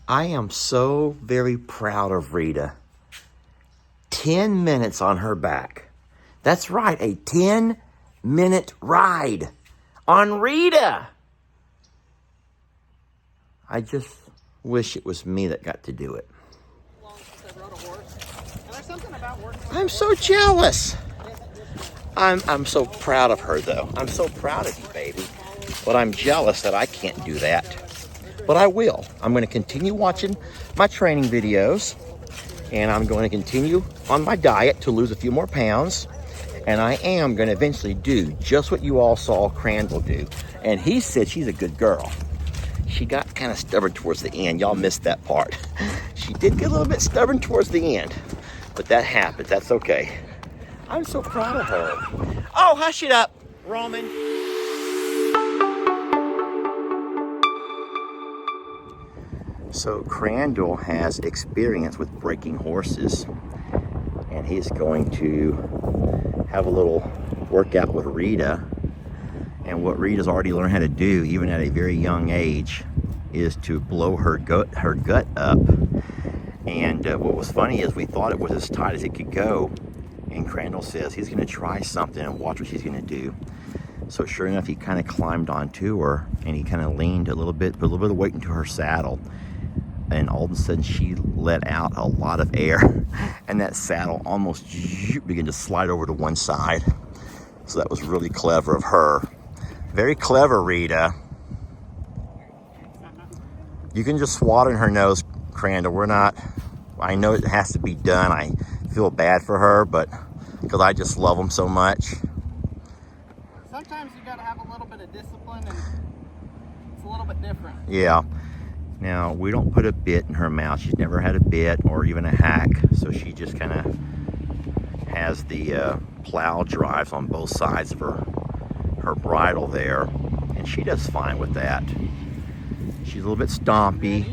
I am so very proud of Rita. 10 minutes on her back. That's right, a 10-minute ride on Rita. I just wish it was me that got to do it. I'm so jealous. I'm so proud of her, though. I'm so proud of you, baby. But I'm jealous that I can't do that. But I will. I'm going to continue watching my training videos. And I'm going to continue on my diet to lose a few more pounds. And I am going to eventually do just what you all saw Crandall do. And he said she's a good girl. She got kind of stubborn towards the end. Y'all missed that part. She did get a little bit stubborn towards the end. But that happens. That's okay. I'm so proud of her. Oh, hush it up, Roman. So Crandall has experience with breaking horses. And he's going to have a little workout with Rita. And what Rita's already learned how to do, even at a very young age, is to blow her gut up. And what was funny is we thought it was as tight as it could go. And Crandall says he's going to try something and watch what she's going to do. So sure enough, he kind of climbed onto her and he kind of leaned a little bit, put a little bit of weight into her saddle. And all of a sudden she let out a lot of air. And that saddle almost began to slide over to one side. So that was really clever of her. Very clever, Rita. You can just swat in her nose, Crandall. We're not, I know it has to be done. I feel bad for her, but because I just love them so much. Sometimes you gotta have a little bit of discipline, and it's a little bit different. Yeah. Now, we don't put a bit in her mouth. She's never had a bit or even a hack, so she just kind of has the plow drives on both sides of her bridle there, and she does fine with that. She's a little bit stompy,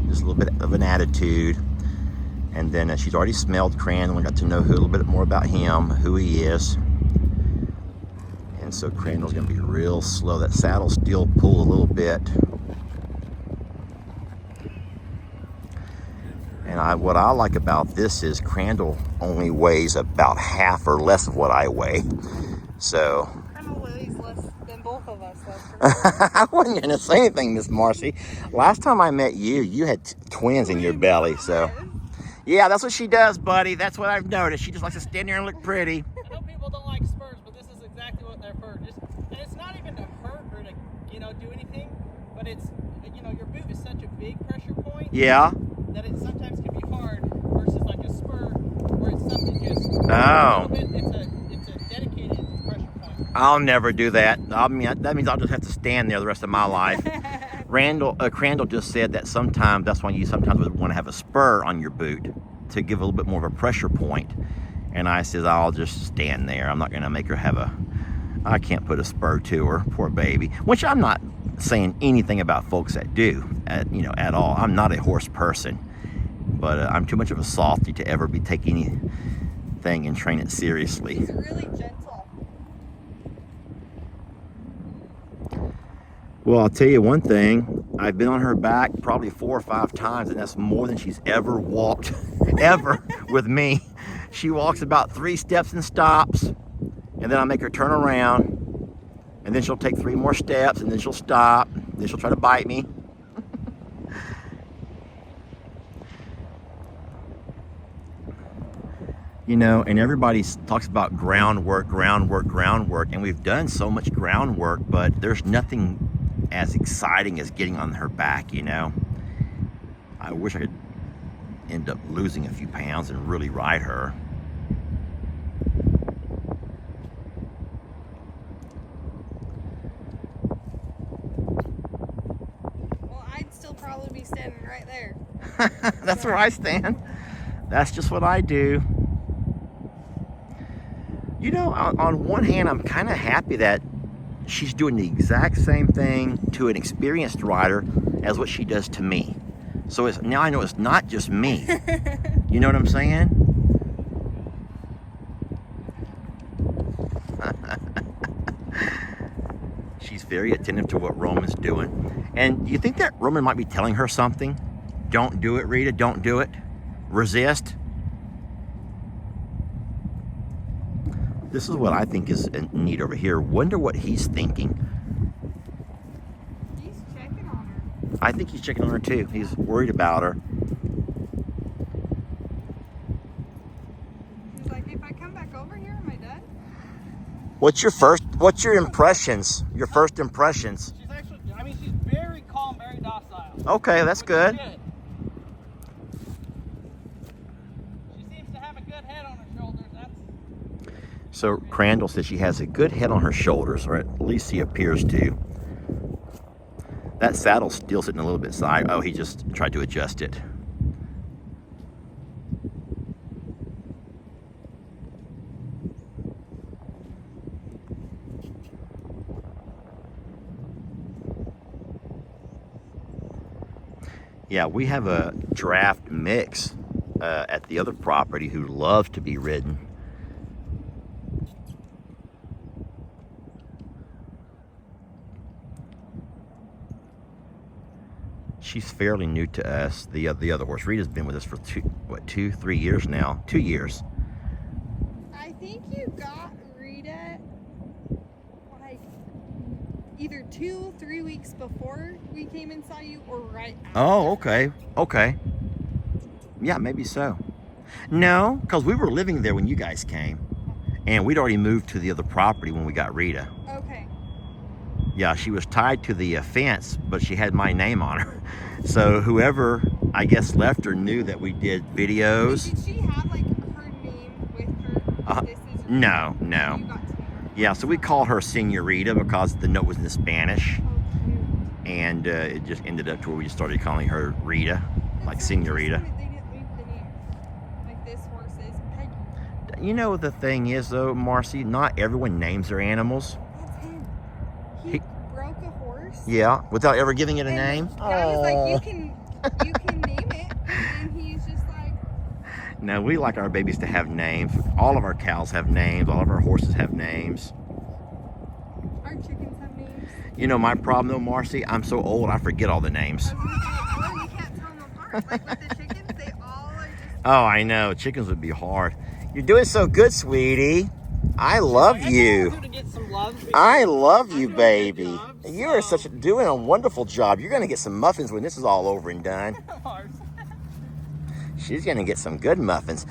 just a little bit of an attitude. And then she's already smelled Crandall and got to know a little bit more about him, who he is. And so Crandall's gonna be real slow. That saddle still pull a little bit. And what I like about this is Crandall only weighs about half or less of what I weigh. So. Crandall weighs less than both of us, that's for sure. I wasn't gonna say anything, Miss Marcy. Last time I met you, you had twins in your belly, so. Yeah, that's what she does, buddy. That's what I've noticed. She just likes to stand there and look pretty. I know people don't like spurs, but this is exactly what they're for. And it's not even to hurt or to, do anything, but it's, your boot is such a big pressure point. Yeah. That it sometimes can be hard versus like a spur where it's something just Oh. a little bit, it's a dedicated pressure point. I'll never do that. That means I'll just have to stand there the rest of my life. Crandall just said that sometimes, that's why you sometimes would want to have a spur on your boot to give a little bit more of a pressure point. And I says, I'll just stand there. I'm not going to make her I can't put a spur to her, poor baby. Which I'm not saying anything about folks that do, at all. I'm not a horse person. But I'm too much of a softy to ever be taking anything and train it seriously. It's really gentle. Well, I'll tell you one thing. I've been on her back probably 4 or 5 times, and that's more than she's ever walked, ever, with me. She walks about 3 steps and stops, and then I make her turn around, and then she'll take 3 more steps, and then she'll stop, then she'll try to bite me. And everybody talks about groundwork, and we've done so much groundwork, but there's nothing as exciting as getting on her back, I wish I could end up losing a few pounds and really ride her. Well, I'd still probably be standing right there. That's where I stand. That's just what I do. On one hand, I'm kind of happy that she's doing the exact same thing to an experienced rider as what she does to me. So now I know it's not just me. You know what I'm saying? She's very attentive to what Roman's doing. And you think that Roman might be telling her something? Don't do it, Rita, don't do it. Resist. This is what I think is neat over here. Wonder what he's thinking. He's checking on her. I think he's checking on her too. He's worried about her. He's like, if I come back over here, am I done? What's your impressions? Your first impressions? She's actually, I mean, she's very calm, very docile. Okay, that's which is good. She seems to have a good head on her shoulders. So Crandall says she has a good head on her shoulders, or at least he appears to. That saddle's still sitting a little bit side. Oh, he just tried to adjust it. Yeah, we have a draft mix at the other property who loves to be ridden. She's fairly new to us. The other horse, Rita's been with us for 3 years now. 2 years. I think you got Rita like either 2-3 weeks before we came and saw you, or right after. Oh, okay. Okay. Yeah, maybe so. No, because we were living there when you guys came. And we'd already moved to the other property when we got Rita. Okay. Yeah, she was tied to the fence, but she had my name on her. So whoever, I guess, left her knew that we did videos. Did she have like her name with her? This is No, no. You got to know her. Yeah, so we called her Senorita because the note was in Spanish. Oh, cute. And it just ended up to where we just started calling her Rita, like That's so Senorita. interesting that they didn't leave the name. Like this horse is Peggy. You know, the thing is, though, Marcy, not everyone names their animals. That's him. He He- broke a horse. Yeah, without ever giving it a name. The guy was like, Aw. you can name it. And he's just like, No, we like our babies to have names. All of our cows have names. All of our horses have names. our chickens have names. You know, my problem, though, Marcy, I'm so old, I forget all the names. I was gonna say, or you can't tell them apart. Like with the chickens, they all are just. Oh, I know. Chickens would be hard. You're doing so good, sweetie. I love you. To get some love. I love you, I'm doing a good baby. job, You are so- doing a wonderful job. You're going to get some muffins when this is all over and done. She's going to get some good muffins.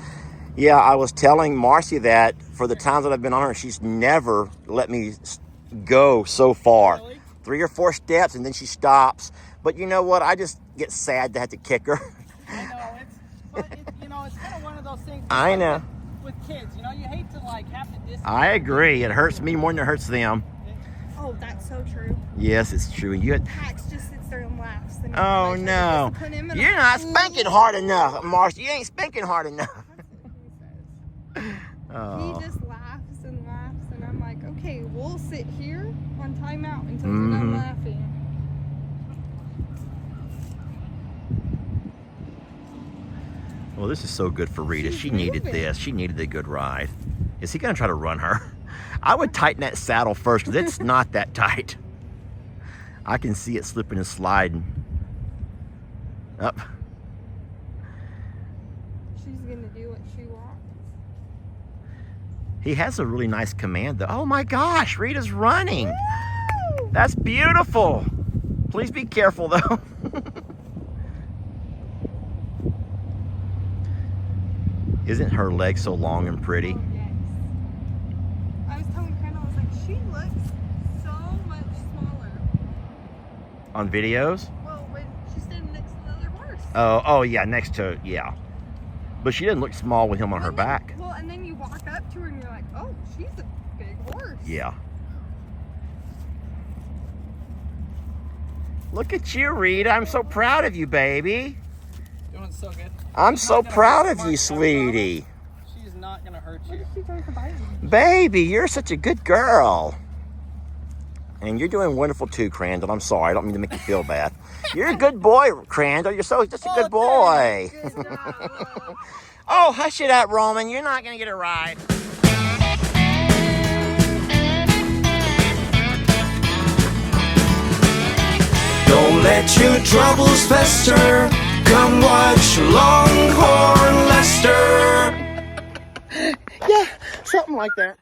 Yeah, I was telling Marcy that for the times that I've been on her, she's never let me go so far. Really? 3 or 4 steps, and then she stops. But you know what? I just get sad to have to kick her. I know it's kind of one of those things. I like know. With kids, you have to like have to distance. I agree. It hurts me more than it hurts them. Oh, that's so true. Yes, it's true. Max just sits there and laughs. And Oh, I try to no. discipline him and You're I'm not like, spanking hard enough, Marcy. You ain't spanking hard enough. That's what he says. Oh. He just laughs, and I'm like, okay, we'll sit here on timeout until we're Mhm. done laughing. Well, this is so good for Rita. She's She needed moving. this. She needed a good ride. Is he going to try to run her? I would tighten that saddle first because it's not that tight. I can see it slipping and sliding. Up. She's gonna do what she wants. He has a really nice command, though. Oh my gosh, Rita's running. Woo! That's beautiful. Please be careful, though. Isn't her leg so long and pretty? Oh, yes. I was telling Crandall, I was like, she looks so much smaller. On videos? Well, when she's standing next to the other horse. Oh yeah, next to, yeah. But she doesn't look small with him on her And then- back. Well, and then you walk up to her and you're like, oh, she's a big horse. Yeah. Look at you, Rita. I'm so proud of you, baby. Doing so good. I'm She's so not gonna proud hurt of you, Mark, I sweetie. promise. She's not gonna hurt What you. if she tries to bite me? Baby, you're such a good girl. And you're doing wonderful too, Crandall. I'm sorry. I don't mean to make you feel bad. You're a good boy, Crandall. You're just a good boy. Good job. Oh, hush it up, Roman. You're not going to get a ride. Don't let your troubles fester. Come watch Longhorn Lester. Yeah, something like that.